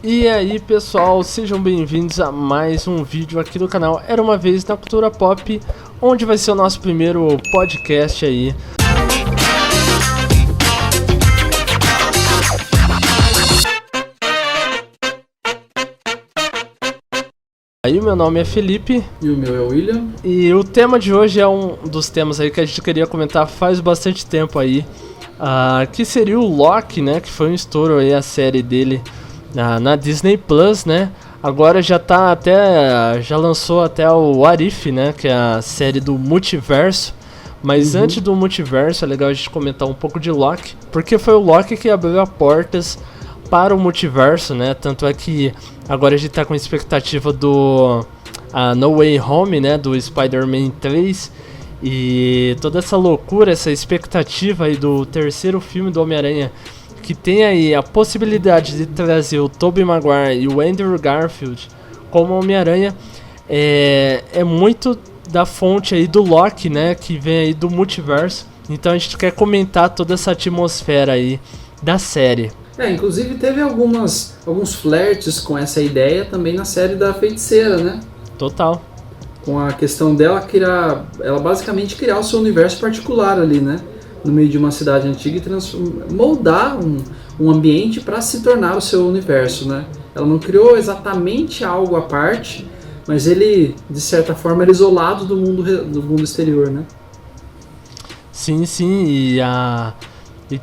E aí pessoal, sejam bem-vindos a mais um vídeo aqui do canal Era Uma Vez na Cultura Pop, onde vai ser o nosso primeiro podcast aí. Aí, meu nome é Felipe. E o meu é o William. E o tema de hoje é um dos temas aí que a gente queria comentar faz bastante tempo aí. Que seria o Loki, né? Que foi um estouro aí a série dele na Disney Plus, né? Agora já lançou até o What If, né? Que é a série do multiverso. Mas antes do multiverso é legal a gente comentar um pouco de Loki, porque foi o Loki que abriu as portas para o multiverso, né? Tanto é que agora a gente tá com expectativa do No Way Home, né? Do Spider-Man 3. E toda essa loucura, essa expectativa aí do terceiro filme do Homem-Aranha, que tem aí a possibilidade de trazer o Tobey Maguire e o Andrew Garfield como Homem-Aranha, é muito da fonte aí do Loki, né? Que vem aí do multiverso. Então a gente quer comentar toda essa atmosfera aí da série. Inclusive teve alguns flertes com essa ideia também na série da Feiticeira, né? Total. Com a questão dela ela basicamente criar o seu universo particular ali, né? No meio de uma cidade antiga e moldar um ambiente para se tornar o seu universo, né? Ela não criou exatamente algo à parte, mas ele, de certa forma, era isolado do mundo exterior, né? Sim, e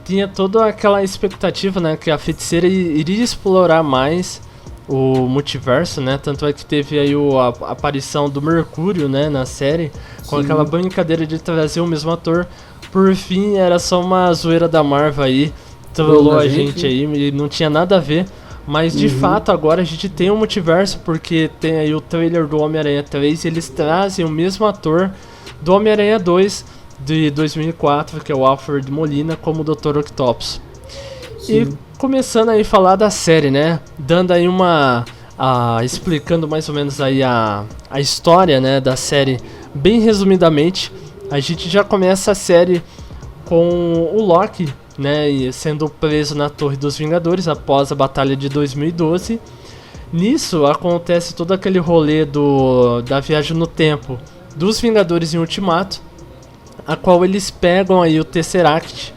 tinha toda aquela expectativa, né, que a Feiticeira iria explorar mais o multiverso, né? Tanto é que teve aí a aparição do Mercúrio, né, na série, com aquela brincadeira de trazer o mesmo ator. Por fim, era só uma zoeira da Marvel aí, trollou a gente aí, e não tinha nada a ver. Mas de fato agora a gente tem um multiverso, porque tem aí o trailer do Homem-Aranha 3 e eles trazem o mesmo ator do Homem-Aranha 2 de 2004, que é o Alfred Molina, como o Dr. Octopus. Sim. E começando aí a falar da série, né? Dando aí explicando mais ou menos aí a história, né, da série bem resumidamente. A gente já começa a série com o Loki, né, sendo preso na Torre dos Vingadores após a Batalha de 2012. Nisso acontece todo aquele rolê da viagem no tempo dos Vingadores em Ultimato, a qual eles pegam aí o Tesseract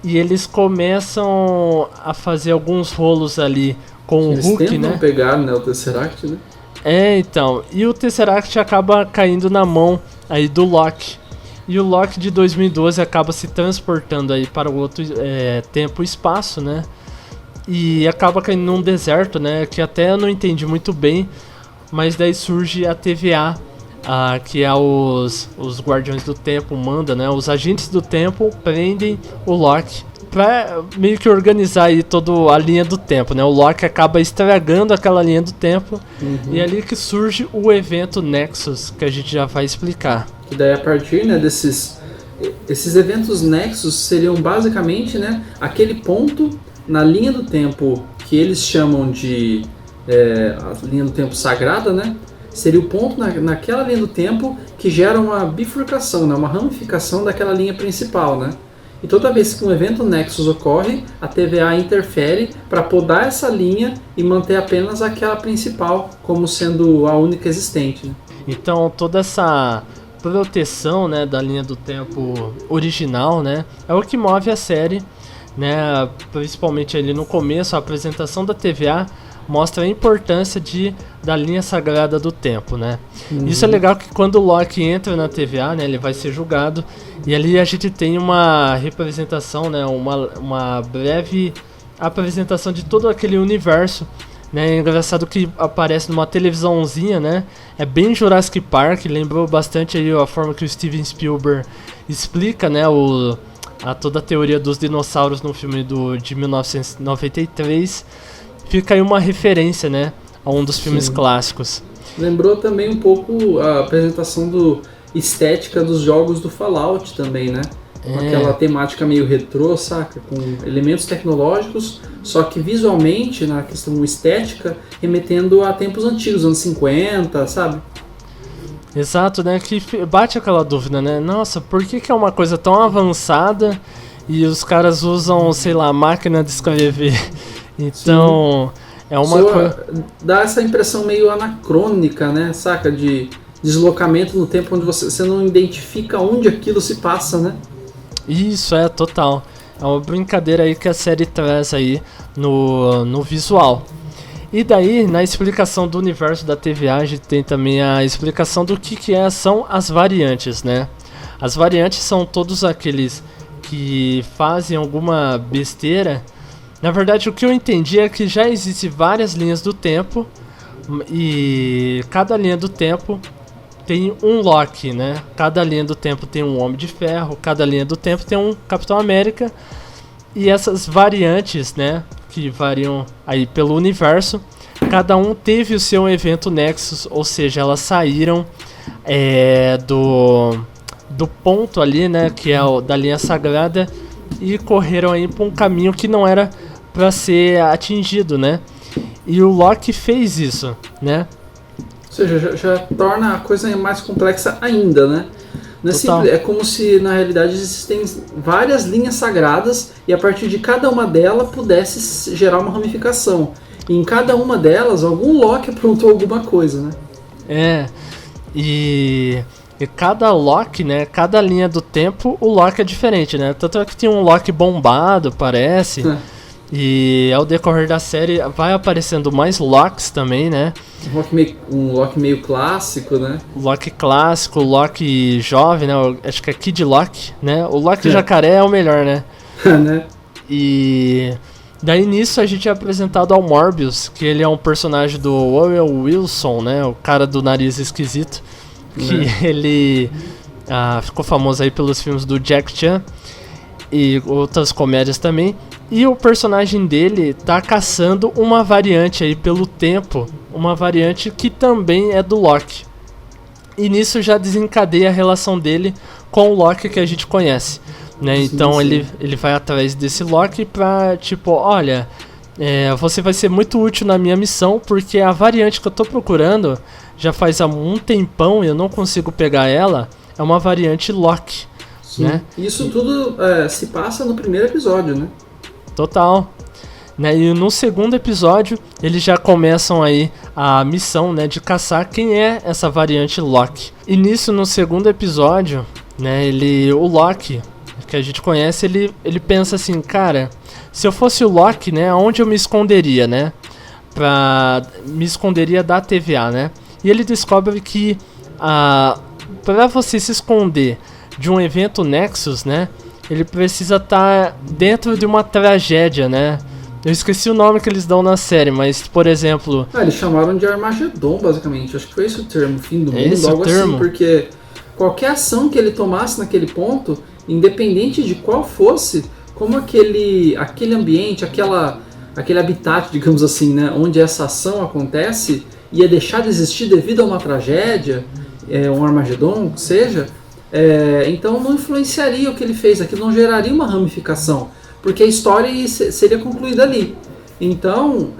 e eles começam a fazer alguns rolos ali com o Hulk, né? Eles tentam pegar, né, o Tesseract, né? Então, e o Tesseract acaba caindo na mão aí do Loki. E o Loki de 2012 acaba se transportando aí para o outro tempo e espaço, né? E acaba caindo num deserto, né? Que até eu não entendi muito bem, mas daí surge a TVA, que é os Guardiões do Tempo, manda, né? Os agentes do tempo prendem o Loki pra meio que organizar aí toda a linha do tempo, né? O Loki acaba estragando aquela linha do tempo e é ali que surge o evento Nexus, que a gente já vai explicar. E daí a partir, né, esses eventos Nexus seriam basicamente, né, aquele ponto na linha do tempo que eles chamam de a linha do tempo sagrada, né? Seria o ponto naquela linha do tempo que gera uma bifurcação, né, uma ramificação daquela linha principal, né? E toda vez que um evento Nexus ocorre, a TVA interfere para podar essa linha e manter apenas aquela principal como sendo a única existente, né? Então toda essa proteção, né, da linha do tempo original, né, é o que move a série, né? Principalmente ali no começo, a apresentação da TVA mostra a importância da linha sagrada do tempo, né? Isso é legal, que quando o Loki entra na TVA, né, ele vai ser julgado, e ali a gente tem uma representação, né, uma breve apresentação de todo aquele universo, né? É engraçado que aparece numa televisãozinha, né? É bem Jurassic Park, lembrou bastante aí a forma que o Steven Spielberg explica, né, toda a teoria dos dinossauros no filme de 1993. Fica aí uma referência, né, a um dos filmes clássicos. Lembrou também um pouco a apresentação estética dos jogos do Fallout também, né? Com aquela temática meio retrô, saca? Com elementos tecnológicos, só que visualmente, na questão estética, remetendo a tempos antigos, anos 50, sabe? Exato, né? Que bate aquela dúvida, né? Nossa, por que é uma coisa tão avançada e os caras usam, sei lá, máquina de escrever? Então, É uma coisa... Dá essa impressão meio anacrônica, né? Saca? De deslocamento no tempo onde você não identifica onde aquilo se passa, né? Isso, total. É uma brincadeira aí que a série traz aí no visual. E daí, na explicação do universo da TVA, a gente tem também a explicação do que são as variantes, né? As variantes são todos aqueles que fazem alguma besteira. Na verdade, o que eu entendi é que já existem várias linhas do tempo e cada linha do tempo tem um Loki, né? Cada linha do tempo tem um Homem de Ferro, cada linha do tempo tem um Capitão América. E essas variantes, né, que variam aí pelo universo, cada um teve o seu evento Nexus, ou seja, elas saíram do ponto ali, né, que é da linha sagrada, e correram aí por um caminho que não era para ser atingido, né? E o Loki fez isso, né? Ou seja, já torna a coisa mais complexa ainda, né? Não é simples, é como se na realidade existem várias linhas sagradas e a partir de cada uma delas pudesse gerar uma ramificação. E em cada uma delas, algum Loki aprontou alguma coisa, né? E cada Loki, né? Cada linha do tempo, o Loki é diferente, né? Tanto é que tem um Loki bombado, parece. E ao decorrer da série vai aparecendo mais Locks também, né? Um Loki meio clássico, né? Loki clássico, Loki jovem, né? Acho que é Kid Loki, né? O Loki jacaré é o melhor, né? Né? E daí nisso a gente é apresentado ao Morbius, que ele é um personagem do Owen Wilson, né? O cara do nariz esquisito. Que ele ficou famoso aí pelos filmes do Jack Chan e outras comédias também. E o personagem dele tá caçando uma variante aí pelo tempo, uma variante que também é do Loki. E nisso já desencadeia a relação dele com o Loki que a gente conhece, né? Sim, então sim. Ele vai atrás desse Loki pra, tipo, olha, você vai ser muito útil na minha missão, porque a variante que eu tô procurando já faz há um tempão e eu não consigo pegar ela, é uma variante Loki, né? Isso tudo se passa no primeiro episódio, né? Total. Né? E no segundo episódio, eles já começam aí a missão, né, de caçar quem é essa variante Loki. E nisso, no segundo episódio, né, o Loki, que a gente conhece, ele pensa assim, cara, se eu fosse o Loki, né, aonde eu me esconderia, né? Me esconderia da TVA, né? E ele descobre que para você se esconder de um evento Nexus, né, ele precisa estar dentro de uma tragédia, né? Eu esqueci o nome que eles dão na série, mas, por exemplo... eles chamaram de Armagedon, basicamente. Acho que foi esse o termo, fim do mundo, algo assim, porque qualquer ação que ele tomasse naquele ponto, independente de qual fosse, como aquele ambiente, aquele habitat, digamos assim, né, onde essa ação acontece, ia deixar de existir devido a uma tragédia, um Armagedon, que seja... então não influenciaria o que ele fez, aquilo não geraria uma ramificação, porque a história seria concluída ali. Então,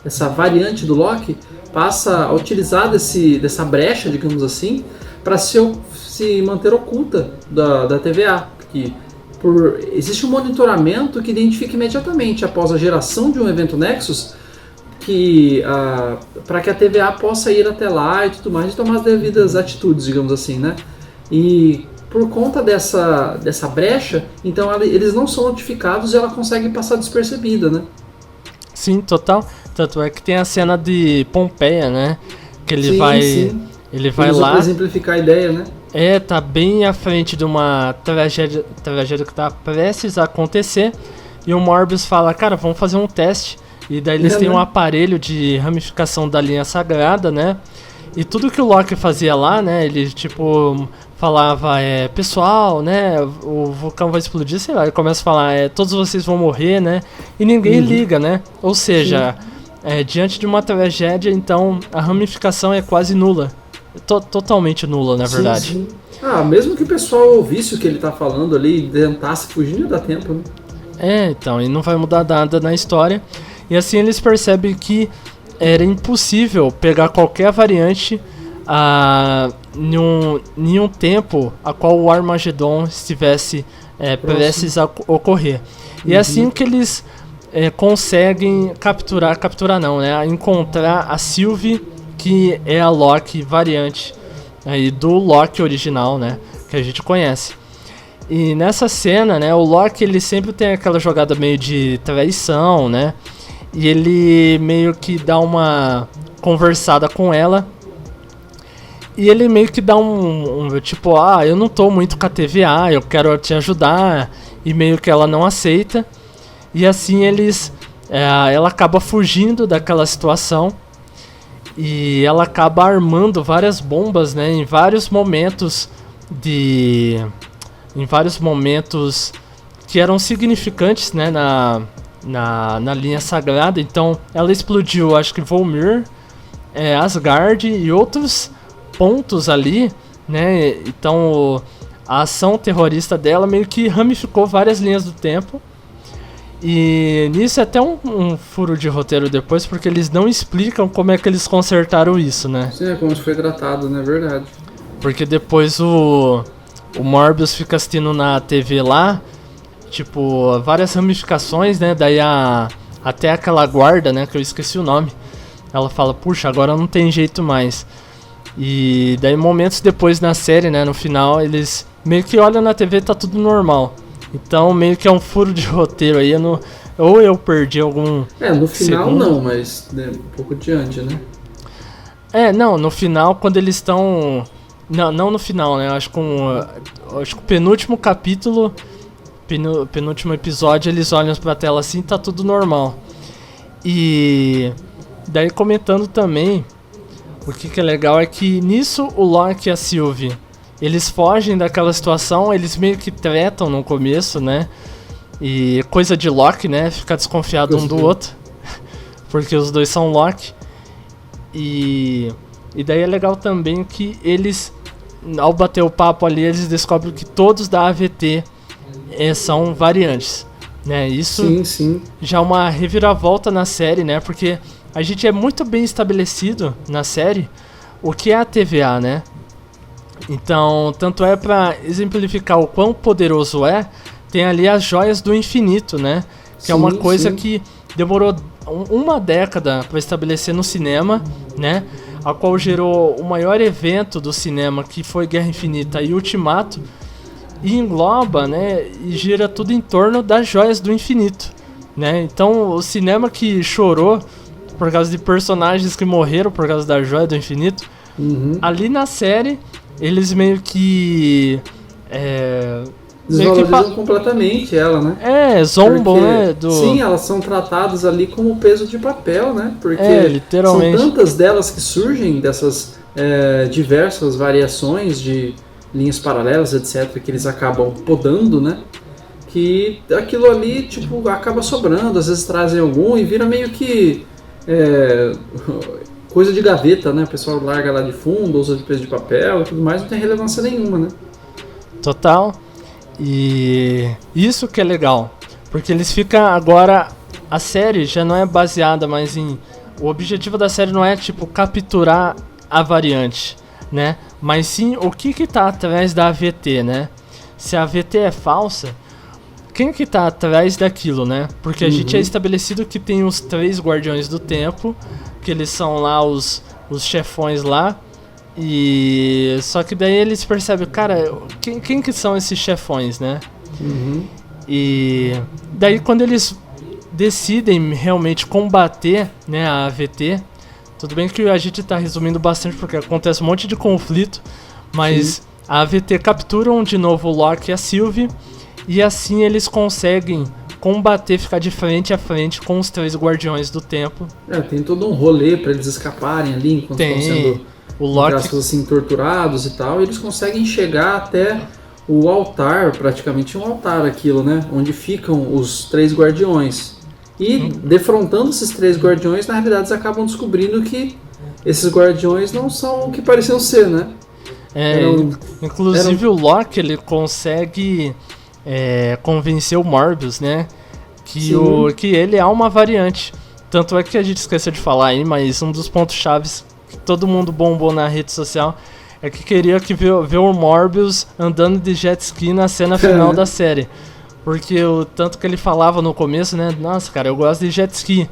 essa variante do Loki passa a utilizar dessa brecha, digamos assim, para se manter oculta da TVA. Porque existe um monitoramento que identifica imediatamente após a geração de um evento Nexus para que a TVA possa ir até lá e tudo mais e tomar as devidas atitudes, digamos assim, né? E por conta dessa brecha, então eles não são notificados e ela consegue passar despercebida, né? Sim, total. Tanto é que tem a cena de Pompeia, né? Que ele ele vai lá para exemplificar a ideia, né? Tá bem à frente de uma tragédia que tá prestes a acontecer e o Morbius fala, cara, vamos fazer um teste. E daí eles têm um aparelho de ramificação da linha sagrada, né? E tudo que o Loki fazia lá, né? Ele, tipo, falava, pessoal, né? O vulcão vai explodir, sei lá. Ele começa a falar, todos vocês vão morrer, né? E ninguém liga, né? Ou seja, diante de uma tragédia, então, a ramificação é quase nula. Totalmente nula, na verdade. Sim. Mesmo que o pessoal ouvisse o que ele tá falando ali e tentasse fugir, não dá tempo, né? Então, e não vai mudar nada na história. E assim eles percebem que era impossível pegar qualquer variante em um tempo a qual o Armagedon estivesse prestes a ocorrer. E é assim que eles conseguem capturar não, né? Encontrar a Sylvie, que é a Loki variante aí do Loki original, né? Que a gente conhece. E nessa cena, né? O Loki, ele sempre tem aquela jogada meio de traição, né? E ele meio que dá uma conversada com ela. E ele meio que dá tipo, eu não tô muito com a TVA, eu quero te ajudar. E meio que ela não aceita. E assim ela acaba fugindo daquela situação. E ela acaba armando várias bombas, né? Em vários momentos que eram significantes, né? Na linha sagrada. Então ela explodiu, acho que Volmir, Asgard e outros pontos ali, né? Então a ação terrorista dela meio que ramificou várias linhas do tempo. E nisso é até um furo de roteiro depois, porque eles não explicam como é que eles consertaram isso, né? Sim, é como isso foi tratado, né? Verdade. Porque depois o Morbius fica assistindo na TV lá, tipo, várias ramificações, né? Daí até aquela guarda, né? Que eu esqueci o nome. Ela fala, puxa, agora não tem jeito mais. E daí momentos depois na série, né? No final, eles meio que olham na TV e tá tudo normal. Então meio que é um furo de roteiro aí, ou eu perdi algum no final segundo. Não, mas né, um pouco diante, né? Não, no final quando eles estão... Não no final, né? Acho que o penúltimo capítulo, penúltimo episódio, eles olham pra tela assim e tá tudo normal. E daí comentando também, o que é legal é que nisso o Loki e a Sylvie, eles fogem daquela situação, eles meio que tretam no começo, né? E coisa de Loki, né? Ficar desconfiado um do outro. Porque os dois são Loki. E daí é legal também que eles, ao bater o papo ali, eles descobrem que todos da AVT são variantes, né? Isso sim. já é uma reviravolta na série, né? Porque a gente é muito bem estabelecido na série o que é a TVA, né? Então, tanto é pra exemplificar o quão poderoso tem ali as joias do infinito, né? Que é uma coisa que demorou uma década para estabelecer no cinema, né? A qual gerou o maior evento do cinema, que foi Guerra Infinita e Ultimato, e engloba, né? E gira tudo em torno das joias do infinito, né? Então, o cinema que chorou por causa de personagens que morreram por causa da joia do infinito, ali na série eles meio que desvalorizam completamente ela, né? Zombam, né? Sim, elas são tratadas ali como peso de papel, né? Porque literalmente. São tantas delas que surgem dessas diversas variações de linhas paralelas, etc., que eles acabam podando, né? Que aquilo ali, tipo, acaba sobrando, às vezes trazem algum e vira meio que coisa de gaveta, né? O pessoal larga lá de fundo, usa de peso de papel e tudo mais, não tem relevância nenhuma, né? Total. E isso que é legal, porque eles ficam agora... A série já não é baseada mais em... O objetivo da série não é, tipo, capturar a variante, né? Mas sim o que tá atrás da AVT, né? Se a AVT é falsa, quem que tá atrás daquilo, né? Porque a gente é estabelecido que tem os 3 Guardiões do Tempo, que eles são lá os chefões lá. E só que daí eles percebem, cara, quem que são esses chefões, né? E daí quando eles decidem realmente combater, né, a AVT, tudo bem que a gente tá resumindo bastante porque acontece um monte de conflito, mas a AVT capturam de novo o Loki e a Sylvie, e assim eles conseguem combater, ficar de frente a frente com os 3 Guardiões do Tempo. Tem todo um rolê pra eles escaparem ali enquanto estão sendo, o Loki, assim, torturados e tal, e eles conseguem chegar até o altar, praticamente um altar aquilo, né? Onde ficam os 3 Guardiões. E defrontando esses 3 Guardiões, na realidade eles acabam descobrindo que esses Guardiões não são o que pareciam ser, né? Inclusive o Loki, ele consegue convencer o Morbius, né? Que ele é uma variante. Tanto é que a gente esqueceu de falar aí, mas um dos pontos chaves que todo mundo bombou na rede social é que queria ver o Morbius andando de jet ski na cena final da série. Porque o tanto que ele falava no começo, né? Nossa, cara, eu gosto de jet ski.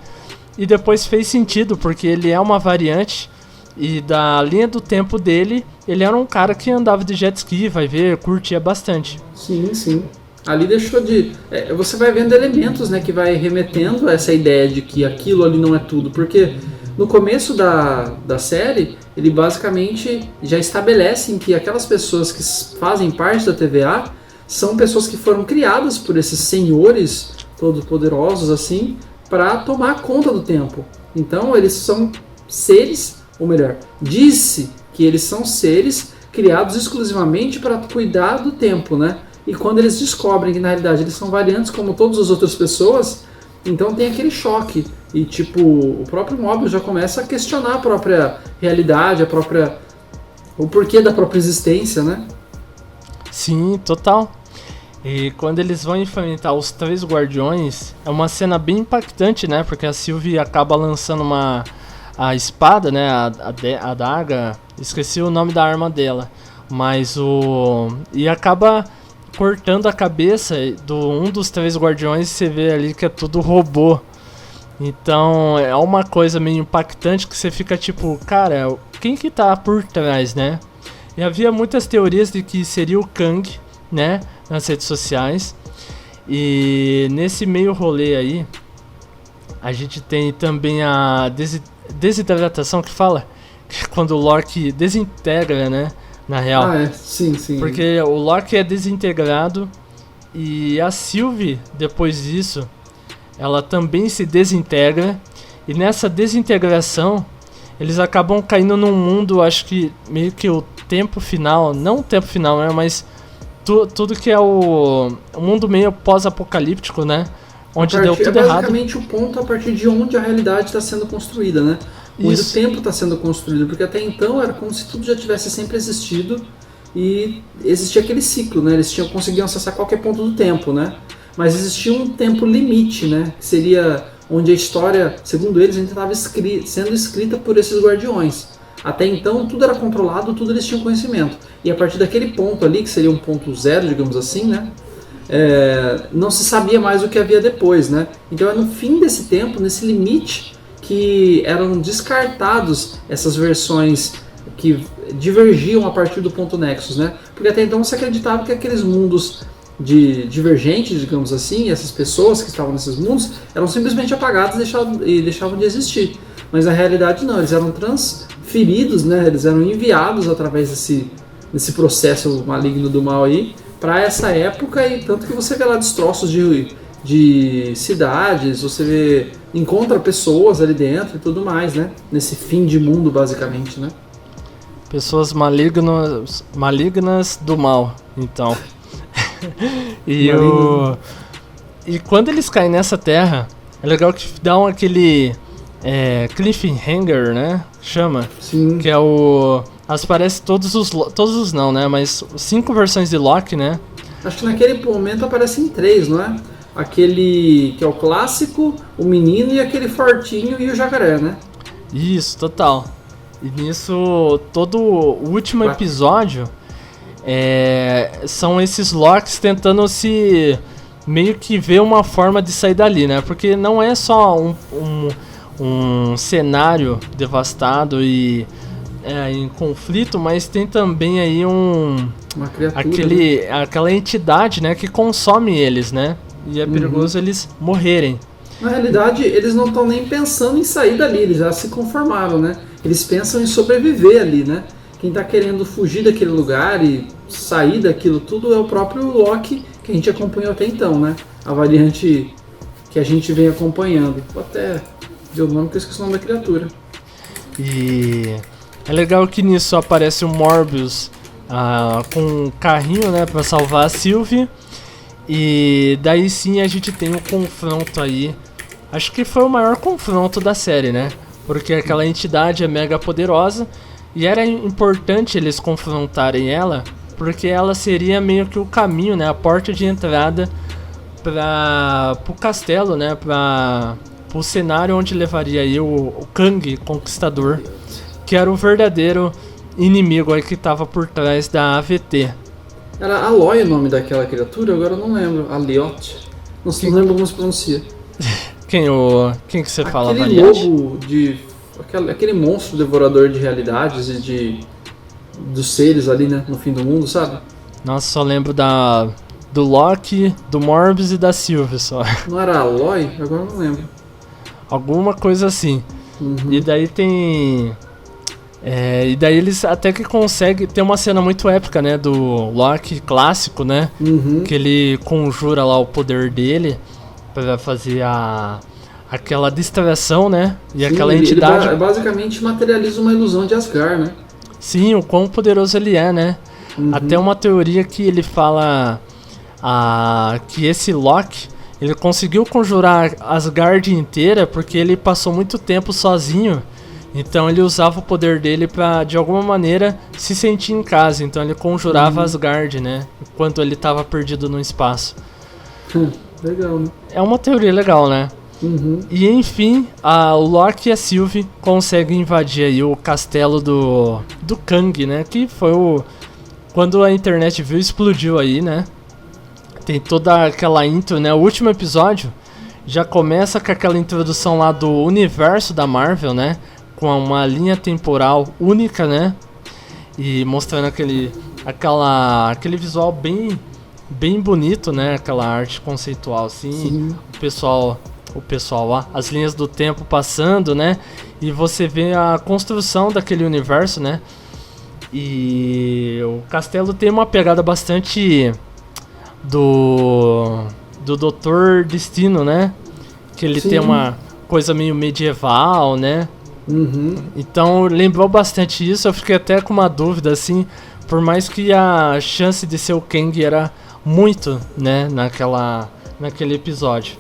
E depois fez sentido, porque ele é uma variante. E da linha do tempo dele, ele era um cara que andava de jet ski, vai ver, curtia bastante. Sim, sim. Ali deixou de... você vai vendo elementos, né, que vai remetendo a essa ideia de que aquilo ali não é tudo. Porque no começo da série, ele basicamente já estabelece que aquelas pessoas que fazem parte da TVA são pessoas que foram criadas por esses senhores todos poderosos assim, para tomar conta do tempo. Então eles são seres, ou melhor, disse que eles são seres criados exclusivamente para cuidar do tempo, né? E quando eles descobrem que na realidade eles são variantes como todas as outras pessoas, então tem aquele choque. E tipo, o próprio Mobius já começa a questionar a própria realidade, o porquê da própria existência, né? Sim, total. E quando eles vão enfrentar os 3 guardiões, é uma cena bem impactante, né? Porque a Sylvie acaba lançando a espada, né? A adaga, esqueci o nome da arma dela. Mas e acaba cortando a cabeça um dos 3 guardiões, e você vê ali que é tudo robô. Então é uma coisa meio impactante que você fica tipo, cara, quem que tá por trás, né? E havia muitas teorias de que seria o Kang, né? Nas redes sociais. E nesse meio rolê aí, a gente tem também a desidratação que fala, que é quando o Loki desintegra, né? Na real. Sim, sim. Porque o Loki é desintegrado e a Sylvie, depois disso, ela também se desintegra. E nessa desintegração, eles acabam caindo num mundo, acho que meio que o tempo final, não o tempo final, né? Mas tudo que é o mundo meio pós-apocalíptico, né? Onde deu tudo errado. É basicamente o ponto a partir de onde a realidade está sendo construída, né? Onde o tempo está sendo construído, porque até então era como se tudo já tivesse sempre existido e existia aquele ciclo, né? Eles conseguiam acessar qualquer ponto do tempo, né? Mas existia um tempo limite, né? Que seria onde a história, segundo eles, ainda estava sendo escrita por esses guardiões. Até então tudo era controlado, tudo eles tinham conhecimento. E a partir daquele ponto ali, que seria um ponto zero, digamos assim, né? Não se sabia mais o que havia depois, né? Então é no fim desse tempo, nesse limite, que eram descartados essas versões que divergiam a partir do ponto Nexus, né? Porque até então se acreditava que aqueles mundos divergentes, digamos assim, essas pessoas que estavam nesses mundos eram simplesmente apagadas e deixavam de existir. Mas na realidade não, eles eram transferidos, né? Eles eram enviados através desse processo maligno do mal aí para essa época, e tanto que você vê lá destroços de cidades, você encontra pessoas ali dentro e tudo mais, né? Nesse fim de mundo, basicamente, né? Pessoas malignas do mal, então. E quando eles caem nessa terra, é legal que dá aquele cliffhanger, né? Chama. Sim. Que é aparece todos os não, né? Mas 5 versões de Loki, né? Acho que naquele momento aparecem 3, não é? Aquele que é o clássico, o menino e aquele fortinho e o jacaré, né? Isso, total. E nisso, todo o último episódio são esses Locks tentando se meio que ver uma forma de sair dali, né? Porque não é só um cenário devastado e em conflito, mas tem também aí uma criatura, aquela entidade, né, que consome eles, né? E é perigoso eles morrerem. Na realidade, eles não estão nem pensando em sair dali, eles já se conformaram, né? Eles pensam em sobreviver ali, né? Quem está querendo fugir daquele lugar e sair daquilo tudo é o próprio Loki, que a gente acompanhou até então, né? A variante que a gente vem acompanhando. Vou até ver o nome, que eu esqueci o nome da criatura. E é legal que nisso aparece o Morbius com um carrinho, né, para salvar a Sylvie. E daí sim a gente tem um confronto aí. Acho que foi o maior confronto da série, né? Porque aquela entidade é mega poderosa e era importante eles confrontarem ela, porque ela seria meio que o caminho, né? A porta de entrada pro castelo, né? Pro cenário onde levaria aí o Kang Conquistador, que era o verdadeiro inimigo aí que estava por trás da AVT. Era Aloy o nome daquela criatura, agora eu não lembro. Aliot. Não lembro como se pronuncia. Quem que você fala, Aquele lobo de... Aquele monstro devorador de realidades e dos seres ali, né? No fim do mundo, sabe? Nossa, só lembro do Loki, do Morbius e da Sylvie só. Não era Aloy? Agora eu não lembro. Alguma coisa assim. E daí tem... e daí eles até que conseguem... Tem uma cena muito épica, né? Do Loki clássico, né? Que ele conjura lá o poder dele pra fazer aquela distração, né? E sim, aquela entidade... Ele basicamente materializa uma ilusão de Asgard, né? Sim, o quão poderoso ele é, né? Até uma teoria que ele fala que esse Loki, ele conseguiu conjurar Asgard inteira porque ele passou muito tempo sozinho. Então ele usava o poder dele pra, de alguma maneira, se sentir em casa. Então ele conjurava Asgard, né? Enquanto ele tava perdido no espaço. Legal, né? É uma teoria legal, né? E enfim, o Loki e a Sylvie conseguem invadir aí o castelo do Kang, né? Que foi quando a internet viu, explodiu aí, né? Tem toda aquela intro, né? O último episódio já começa com aquela introdução lá do universo da Marvel, né? Com uma linha temporal única, né? E mostrando aquele visual bem bonito, né? Aquela arte conceitual, assim. Sim. O pessoal lá, as linhas do tempo passando, né? E você vê a construção daquele universo, né? E o castelo tem uma pegada bastante do Doutor Destino, né? Que ele tem uma coisa meio medieval, né? Então lembrou bastante isso. Eu fiquei até com uma dúvida, assim, por mais que a chance de ser o Kang era muito, né? Naquele episódio.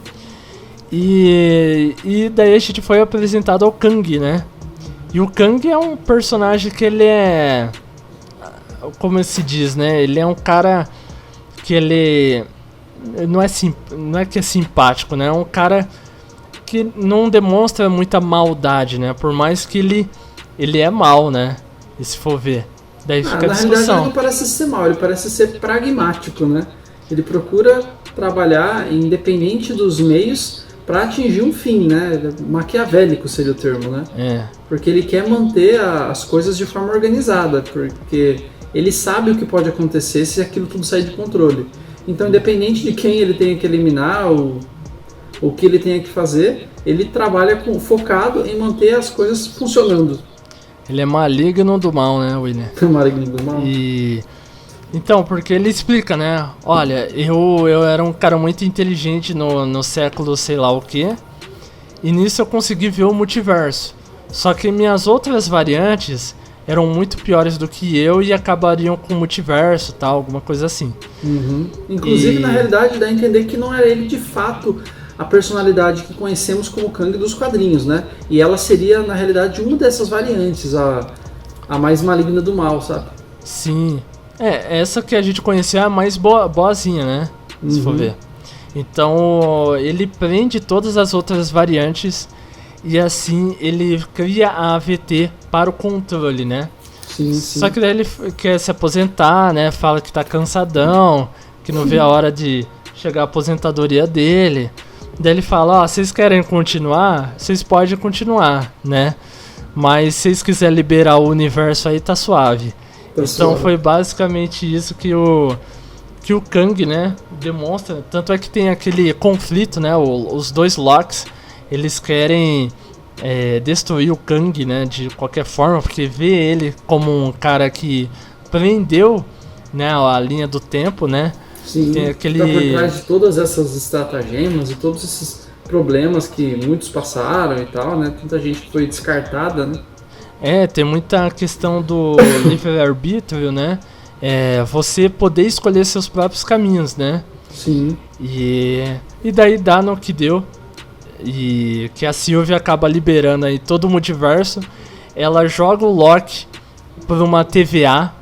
E daí a gente foi apresentado ao Kang, né? E o Kang é um personagem que ele é... Como se diz, né? Ele é um cara que ele... Não é que é simpático, né? É um cara que não demonstra muita maldade, né? Por mais que ele é mal, né? E se for ver. Daí fica a discussão. Na realidade ele não parece ser mal, ele parece ser pragmático, né? Ele procura trabalhar independente dos meios para atingir um fim, né? Maquiavélico seria o termo, né? Porque ele quer manter as coisas de forma organizada, porque ele sabe o que pode acontecer se aquilo tudo sair de controle. Então, independente de quem ele tenha que eliminar ou o que ele tenha que fazer, ele trabalha focado em manter as coisas funcionando. Ele é maligno do mal, né, William? Maligno do mal. Então, porque ele explica, né? Olha, eu era um cara muito inteligente no século sei lá o que, e nisso eu consegui ver o multiverso. Só que minhas outras variantes eram muito piores do que eu e acabariam com o multiverso, tal, alguma coisa assim. Inclusive, na realidade, dá a entender que não era ele de fato a personalidade que conhecemos como Kang dos quadrinhos, né? E ela seria, na realidade, uma dessas variantes, a mais maligna do mal, sabe? Sim. Essa que a gente conhecia é a mais boazinha, né? Se for ver. Então, ele prende todas as outras variantes e assim ele cria a AVT para o controle, né? Sim. Só que daí ele quer se aposentar, né? Fala que tá cansadão, que não vê a hora de chegar a aposentadoria dele. Daí ele fala, vocês querem continuar? Vocês podem continuar, né? Mas se vocês quiserem liberar o universo aí, tá suave. Então foi basicamente isso que o Kang, né, demonstra. Tanto é que tem aquele conflito, né, os dois Locks, eles querem destruir o Kang, né, de qualquer forma, porque vê ele como um cara que prendeu, né, a linha do tempo, né. Sim, tem aquele... tá por trás de todas essas estratagemas e todos esses problemas que muitos passaram e tal, né, tanta gente foi descartada, né. Tem muita questão do livre-arbítrio, né? Você poder escolher seus próprios caminhos, né? Sim. E daí dá no que deu. E que a Sylvie acaba liberando aí todo o multiverso. Ela joga o Loki por uma TVA.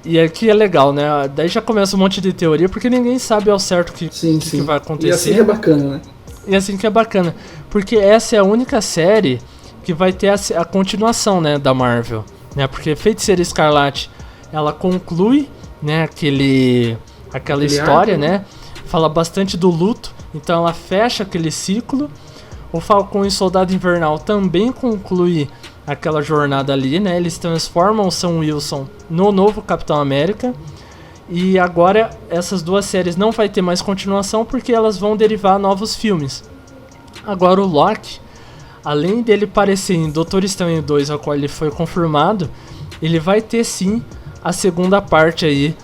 E aqui é legal, né? Daí já começa um monte de teoria, porque ninguém sabe ao certo o que vai acontecer. E assim é bacana, né? E assim que é bacana. Porque essa é a única série que vai ter a continuação, né, da Marvel, né, porque Feiticeira Escarlate, ela conclui né, aquela história, arco, né? Fala bastante do luto, então ela fecha aquele ciclo. O Falcão e Soldado Invernal também conclui aquela jornada ali, né? Eles transformam o Sam Wilson no novo Capitão América. E agora essas duas séries não vai ter mais continuação porque elas vão derivar novos filmes. Agora o Loki, além dele aparecer em Doutor Estranho 2, ao qual ele foi confirmado, ele vai ter sim a segunda parte aí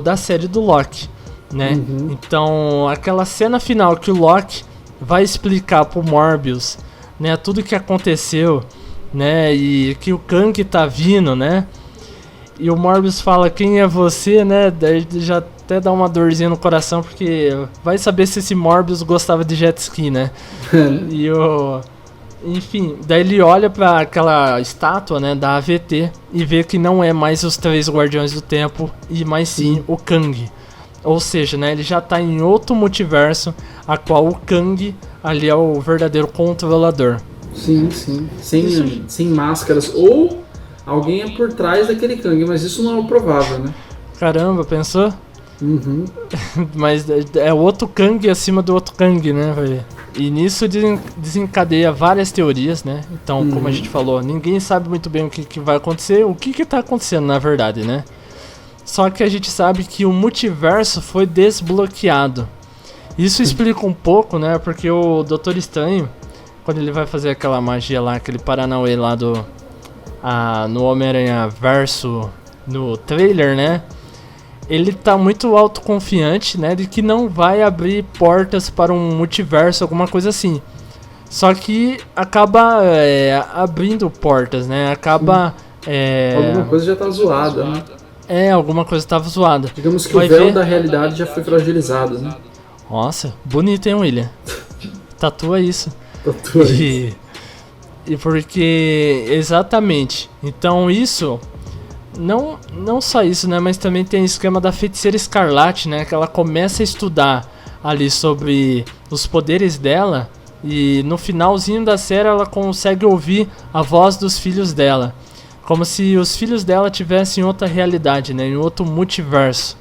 da série do Loki, né? Então, aquela cena final que o Loki vai explicar pro Morbius, né, tudo que aconteceu, né, e que o Kang tá vindo, né? E o Morbius fala, quem é você, né? Daí já até dá uma dorzinha no coração, porque vai saber se esse Morbius gostava de jet ski, né? E enfim, daí ele olha pra aquela estátua, né, da AVT e vê que não é mais os 3 Guardiões do Tempo, e mais sim o Kang. Ou seja, né, ele já tá em outro multiverso, a qual o Kang ali é o verdadeiro controlador. Sim. Sem máscaras. Ou alguém é por trás daquele Kang, mas isso não é o provável, né? Caramba, pensou? Mas é outro Kang acima do outro Kang, né, velho? E nisso desencadeia várias teorias, né? Então, como a gente falou, ninguém sabe muito bem o que vai acontecer, o que tá acontecendo na verdade, né? Só que a gente sabe que o multiverso foi desbloqueado. Isso explica um pouco, né? Porque o Doutor Estranho, quando ele vai fazer aquela magia lá, aquele Paranauê lá no Homem-Aranha Verso, no trailer, né? Ele tá muito autoconfiante, né, de que não vai abrir portas para um multiverso, alguma coisa assim. Só que acaba abrindo portas, né, acaba... alguma coisa já tá zoada, né? Alguma coisa estava zoada. Digamos que o véu da realidade já foi fragilizado, né? Nossa, bonito, hein, William? Tatua isso. Tatua isso. E porque... Exatamente. Então isso... Não só isso, né? Mas também tem o esquema da Feiticeira Escarlate, né? Que ela começa a estudar ali sobre os poderes dela. E no finalzinho da série ela consegue ouvir a voz dos filhos dela. Como se os filhos dela tivessem outra realidade, né? Em outro multiverso.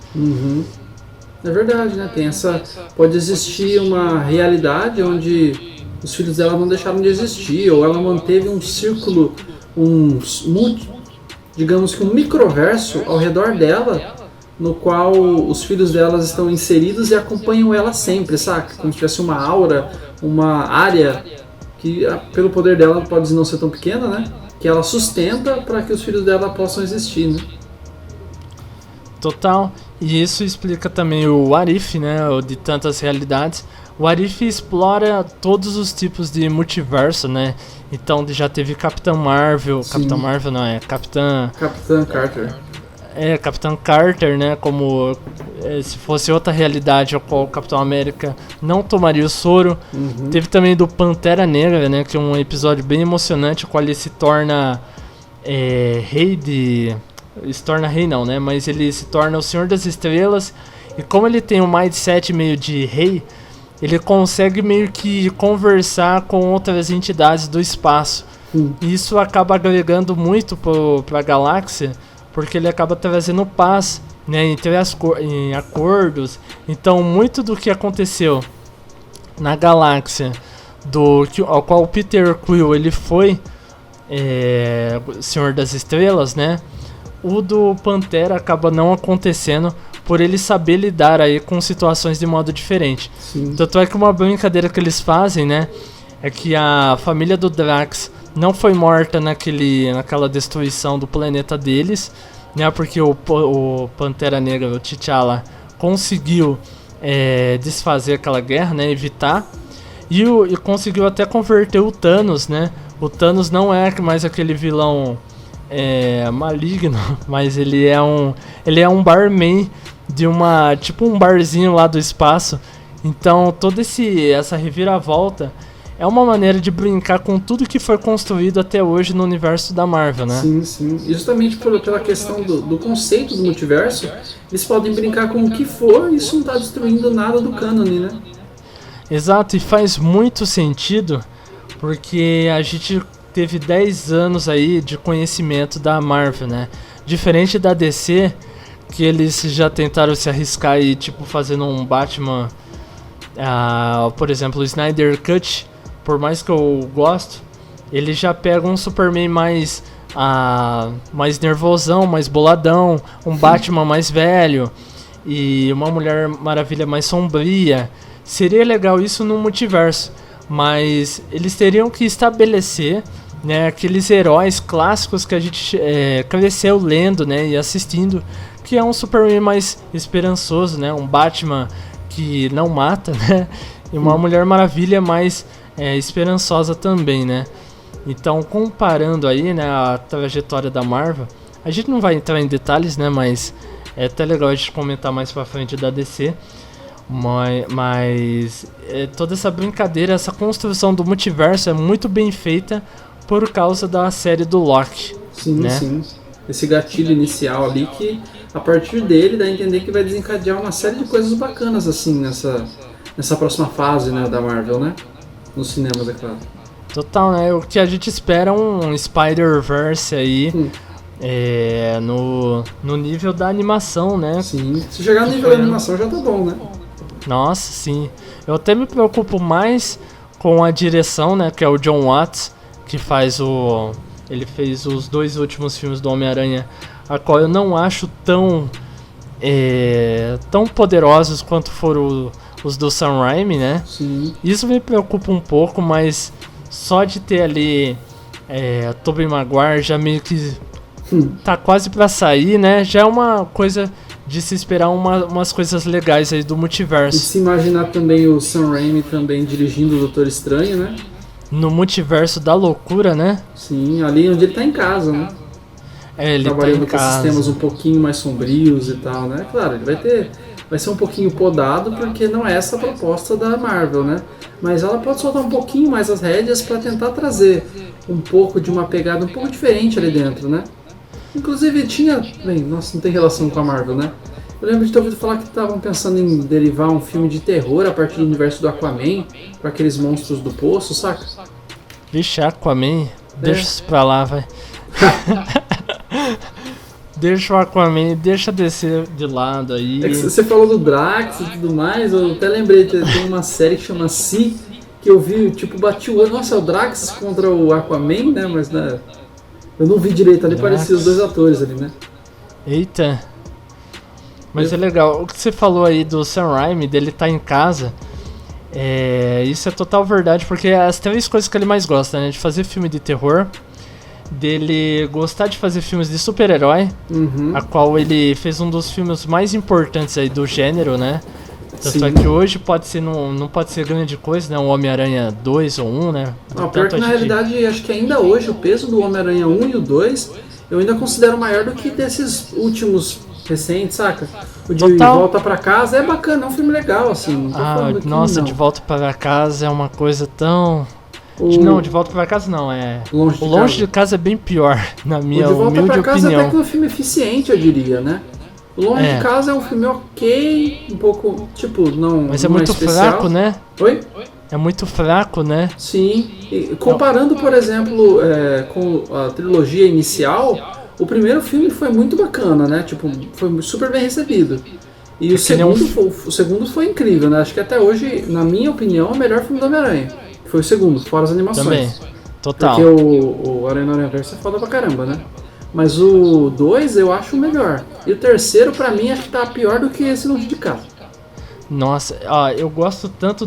É verdade, né? Tem essa... Pode existir uma realidade onde os filhos dela não deixaram de existir. Ou ela manteve um círculo... digamos que um microverso ao redor dela, no qual os filhos delas estão inseridos e acompanham ela sempre, sabe? Como se tivesse uma aura, uma área que, pelo poder dela, pode não ser tão pequena, né? Que ela sustenta para que os filhos dela possam existir, né? Total. E isso explica também o What If, né? O de tantas realidades. O What If explora todos os tipos de multiverso, né? Então já teve Capitão Marvel. Sim. Capitão Marvel não, Capitã Carter. Capitão Carter, né? Como se fosse outra realidade a qual o Capitão América não tomaria o soro. Teve também do Pantera Negra, né? Que é um episódio bem emocionante, o qual ele se torna rei de... Se torna rei não, né? Mas ele se torna o Senhor das Estrelas. E como ele tem um mindset meio de rei, ele consegue meio que conversar com outras entidades do espaço. E isso acaba agregando muito pra galáxia, porque ele acaba trazendo paz, né, em acordos. Então muito do que aconteceu na galáxia ao qual o Peter Quill ele foi Senhor das Estrelas, né? O do Pantera acaba não acontecendo por ele saber lidar aí com situações de modo diferente. Sim. Tanto é que uma brincadeira que eles fazem, né, é que a família do Drax não foi morta naquela destruição do planeta deles, né, porque o Pantera Negra, o T'Challa, conseguiu desfazer aquela guerra, né, evitar, e conseguiu até converter o Thanos, né. O Thanos não é mais aquele vilão maligno, mas ele é um barman de tipo um barzinho lá do espaço. Então toda essa reviravolta é uma maneira de brincar com tudo que foi construído até hoje no universo da Marvel, né? Sim. E justamente pela questão do conceito do multiverso, eles podem brincar com o que for e isso não está destruindo nada do cânone, né? Exato, e faz muito sentido porque a gente teve 10 anos aí de conhecimento da Marvel, né? Diferente da DC, que eles já tentaram se arriscar e, tipo, fazendo um Batman, por exemplo, o Snyder Cut, por mais que eu gosto, ele já pega um Superman mais nervosão, mais boladão, um Batman mais velho e uma Mulher Maravilha mais sombria. Seria legal isso no multiverso, mas eles teriam que estabelecer, né, aqueles heróis clássicos que a gente cresceu lendo, né, e assistindo, que é um Superman mais esperançoso, né, um Batman que não mata, né, e uma Mulher Maravilha mais esperançosa também, né. Então, comparando aí, né, a trajetória da Marvel, a gente não vai entrar em detalhes, né, mas é até legal a gente comentar mais pra frente da DC, mas toda essa brincadeira, essa construção do multiverso é muito bem feita por causa da série do Loki. Sim, né? sim. Esse gatilho inicial ali que, a partir dele, dá a entender que vai desencadear uma série de coisas bacanas, assim, nessa próxima fase, né, da Marvel, né? Nos cinemas, é claro. Total, né? O que a gente espera é um Spider-Verse aí, no nível da animação, né? Sim, se chegar no nível da animação já tá bom, né? Nossa, sim. Eu até me preocupo mais com a direção, né? Que é o John Watts, que faz ele fez os 2 últimos filmes do Homem-Aranha, a qual eu não acho tão poderosos quanto foram os do Sam Raimi, né? Sim. Isso me preocupa um pouco, mas só de ter ali Tobey Maguire já meio que tá quase pra sair, né? Já é uma coisa de se esperar umas coisas legais aí do multiverso. E se imaginar também o Sam Raimi também dirigindo o Doutor Estranho, né? No multiverso da loucura, né? Sim, ali onde ele tá em casa, né? Ele trabalhando tá em com casa. sistemas um pouquinho mais sombrios e tal, né? Claro, ele vai ser um pouquinho podado porque não é essa a proposta da Marvel, né? Mas ela pode soltar um pouquinho mais as rédeas para tentar trazer um pouco de uma pegada um pouco diferente ali dentro, né? Inclusive nossa, não tem relação com a Marvel, né? Eu lembro de ter ouvido falar que estavam pensando em derivar um filme de terror a partir do universo do Aquaman, com aqueles monstros do poço, saca? Vixe, Aquaman, deixa isso pra lá, vai. Deixa o Aquaman, deixa descer de lado aí. É que você falou do Drax e tudo mais, eu até lembrei, tem uma série que chama Si, que eu vi, tipo, bati o olho, nossa, é o Drax contra o Aquaman, né, mas né, eu não vi direito, ali parecia os 2 atores ali, né. Eita. Mas é legal, o que você falou aí do Sam Raimi, dele tá em casa, isso é total verdade, porque é as 3 coisas que ele mais gosta, né, de fazer filme de terror, dele gostar de fazer filmes de super-herói, a qual ele fez um dos filmes mais importantes aí do gênero, né? Tanto é que hoje não pode ser grande coisa, né? O Homem-Aranha 2 ou 1, né? Não, pior que na realidade, acho que ainda hoje o peso do Homem-Aranha 1 e o 2 eu ainda considero maior do que desses últimos recentes, saca? O de Volta Pra Casa é bacana, é um filme legal, assim. Nossa, De Volta Pra Casa é uma coisa tão... Não, De Volta Pra Casa não, Longe de Casa é bem pior, na minha humilde opinião. O De Volta Pra Casa até que é um filme eficiente, eu diria, né? O Longe de Casa é um filme ok, um pouco, tipo, não... Mas é muito fraco, né? Oi? É muito fraco, né? Sim. E comparando, por exemplo, com a trilogia inicial, o primeiro filme foi muito bacana, né? Tipo, foi super bem recebido. E o segundo foi incrível, né? Acho que até hoje, na minha opinião, é o melhor filme do Homem-Aranha. Foi o segundo, fora as animações. Também, total. Porque o Aranha Verso é foda pra caramba, né? Mas o 2 eu acho o melhor. E o terceiro, pra mim, acho que tá pior do que esse Longe de Casa. Nossa, eu gosto tanto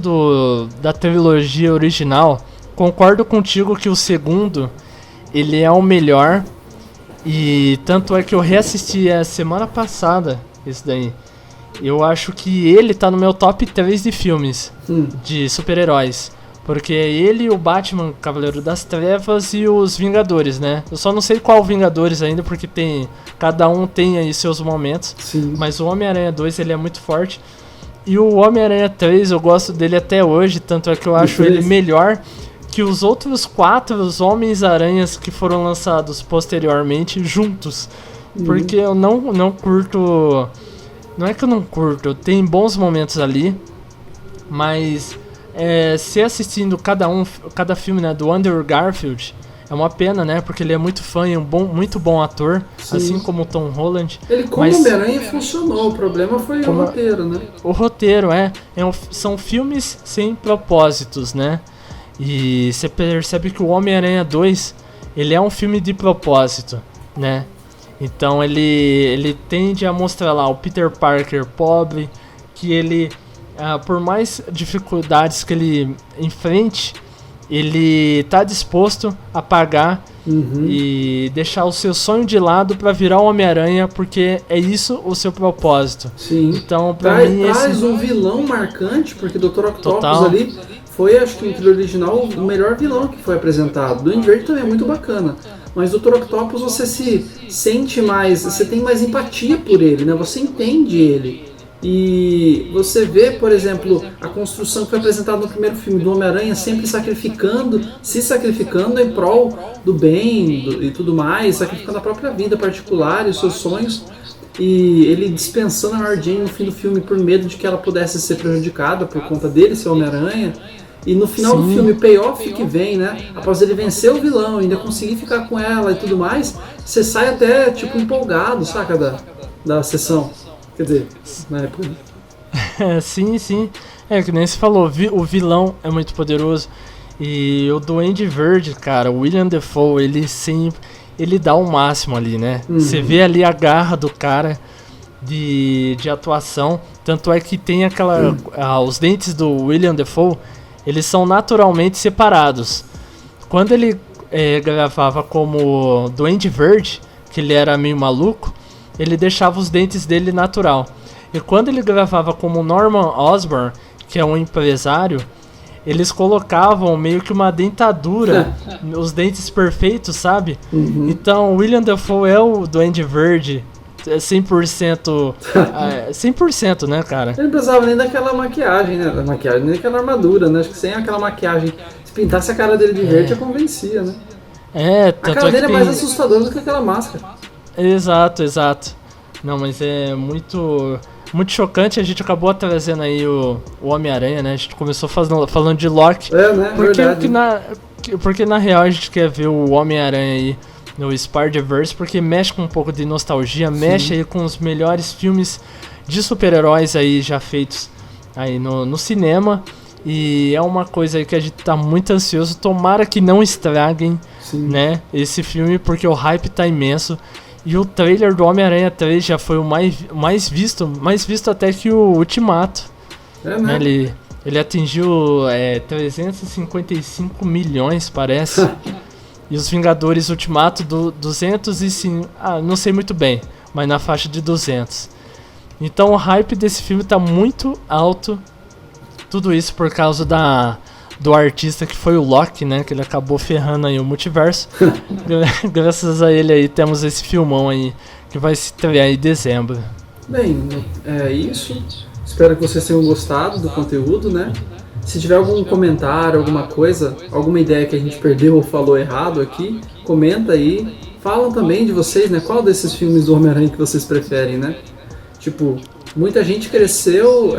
da trilogia original. Concordo contigo que o segundo, ele é o melhor. E tanto é que eu reassisti a semana passada, esse daí. Eu acho que ele tá no meu top 3 de filmes de super-heróis. Porque ele, o Batman, Cavaleiro das Trevas e os Vingadores, né? Eu só não sei qual Vingadores ainda, porque cada um tem aí seus momentos. Sim. Mas o Homem-Aranha 2, ele é muito forte. E o Homem-Aranha 3, eu gosto dele até hoje, tanto é que eu acho ele melhor que os outros 4 Homens-Aranhas que foram lançados posteriormente juntos. Porque eu não curto... Não é que eu não curto, tem bons momentos ali, mas... se assistindo cada filme, né, do Andrew Garfield, É uma pena, né? Porque ele é muito fã e muito bom ator, Sim. assim como o Tom Holland. Ele como Homem-Aranha funcionou, o problema foi o roteiro, né? O roteiro, são filmes sem propósitos, né? E você percebe que o Homem-Aranha 2, ele é um filme de propósito, né? Então ele tende a mostrar lá o Peter Parker pobre, que ele, por mais dificuldades que ele enfrente, ele tá disposto a pagar e deixar o seu sonho de lado para virar o Homem-Aranha, porque é isso o seu propósito. Sim. Então, pra mim, traz um vilão marcante, porque o Dr. Octopus Total. ali foi, acho que no trilho original, o melhor vilão que foi apresentado. Do Duende Verde também é muito bacana. Mas o Dr. Octopus você se sente mais, você tem mais empatia por ele, né? Você entende ele. E você vê, por exemplo, a construção que foi apresentada no primeiro filme do Homem-Aranha, sempre se sacrificando em prol do bem e tudo mais, sacrificando a própria vida particular e os seus sonhos. E ele dispensando a Mary Jane no fim do filme por medo de que ela pudesse ser prejudicada por conta dele ser Homem-Aranha. E no final do filme, o payoff que vem, né? Após ele vencer o vilão e ainda conseguir ficar com ela e tudo mais, você sai até, tipo, empolgado, saca, da sessão. Quer dizer, na época. Sim. É, que nem você falou, o vilão é muito poderoso. E o Duende Verde, cara, o William Dafoe, ele dá o máximo ali, né? Você vê ali a garra do cara de atuação. Tanto é que tem os dentes do William Dafoe, eles são naturalmente separados. Quando ele gravava como Duende Verde, que ele era meio maluco, ele deixava os dentes dele natural. E quando ele gravava como Norman Osborn, que é um empresário, eles colocavam meio que uma dentadura, os dentes perfeitos, sabe? Então, William Dafoe é o Duende Verde 100%, 100%, né, cara? Ele não precisava nem daquela maquiagem, né? Nem daquela armadura, né? Acho que sem aquela maquiagem, se pintasse a cara dele de verde, já convencia, né? A cara dele é mais assustadora do que aquela máscara. Exato. Não, mas é muito chocante. A gente acabou trazendo aí o Homem-Aranha, né? A gente começou falando de Loki. Né? Porque na real a gente quer ver o Homem-Aranha aí no Spider-Verse, porque mexe com um pouco de nostalgia, mexe aí com os melhores filmes de super-heróis aí já feitos aí no cinema. E é uma coisa aí que a gente tá muito ansioso. Tomara que não estraguem, né, esse filme, porque o hype tá imenso. E o trailer do Homem-Aranha 3 já foi o mais visto até que o Ultimato. Né? Ele atingiu 355 milhões, parece. E os Vingadores Ultimato 205, não sei muito bem, mas na faixa de 200. Então o hype desse filme tá muito alto. Tudo isso por causa do artista que foi o Loki, né? Que ele acabou ferrando aí o multiverso. Graças a ele aí temos esse filmão aí que vai se estrear em dezembro. Bem, é isso. Espero que vocês tenham gostado do conteúdo, né? Se tiver algum comentário, alguma coisa, alguma ideia que a gente perdeu ou falou errado aqui, comenta aí. Falam também de vocês, né? Qual desses filmes do Homem-Aranha que vocês preferem, né? Tipo, muita gente cresceu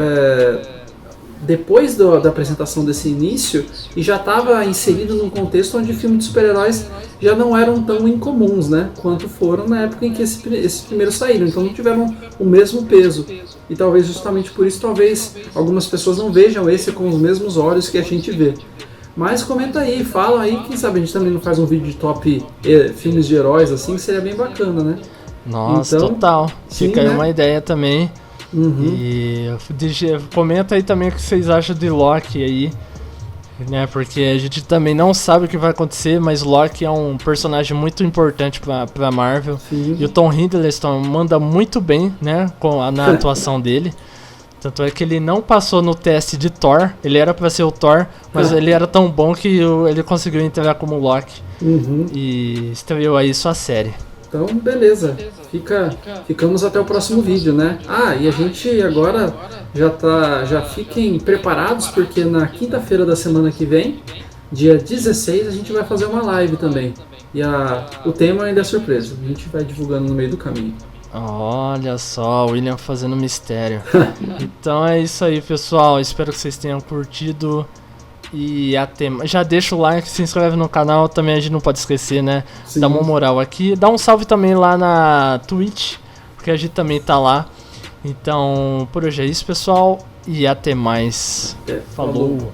depois da apresentação desse início e já estava inserido num contexto onde filmes de super-heróis já não eram tão incomuns, né? Quanto foram na época em que esses primeiros saíram. Então não tiveram o mesmo peso. E talvez justamente por isso, algumas pessoas não vejam esse com os mesmos olhos que a gente vê. Mas comenta aí, fala aí, quem sabe a gente também não faz um vídeo de top filmes de heróis assim, que seria bem bacana, né? Nossa, então, total. Fica aí né? uma ideia também. E comenta aí também o que vocês acham de Loki aí, né? Porque a gente também não sabe o que vai acontecer, mas Loki é um personagem muito importante pra Marvel. Sim. E o Tom Hiddleston manda muito bem, né? Na atuação dele. Tanto é que ele não passou no teste de Thor. Ele era pra ser o Thor, mas ele era tão bom que ele conseguiu entrar como Loki. E estreou aí sua série. Então, beleza. Ficamos até o próximo vídeo, né? E a gente agora já fiquem preparados, porque na quinta-feira da semana que vem, dia 16, a gente vai fazer uma live também. E o tema ainda é surpresa. A gente vai divulgando no meio do caminho. Olha só, o William fazendo mistério. Então é isso aí, pessoal. Espero que vocês tenham curtido. E até já deixa o like, se inscreve no canal, também a gente não pode esquecer, né? Sim. Dá uma moral aqui. Dá um salve também lá na Twitch, porque a gente também tá lá. Então, por hoje é isso, pessoal. E até mais. É, Falou.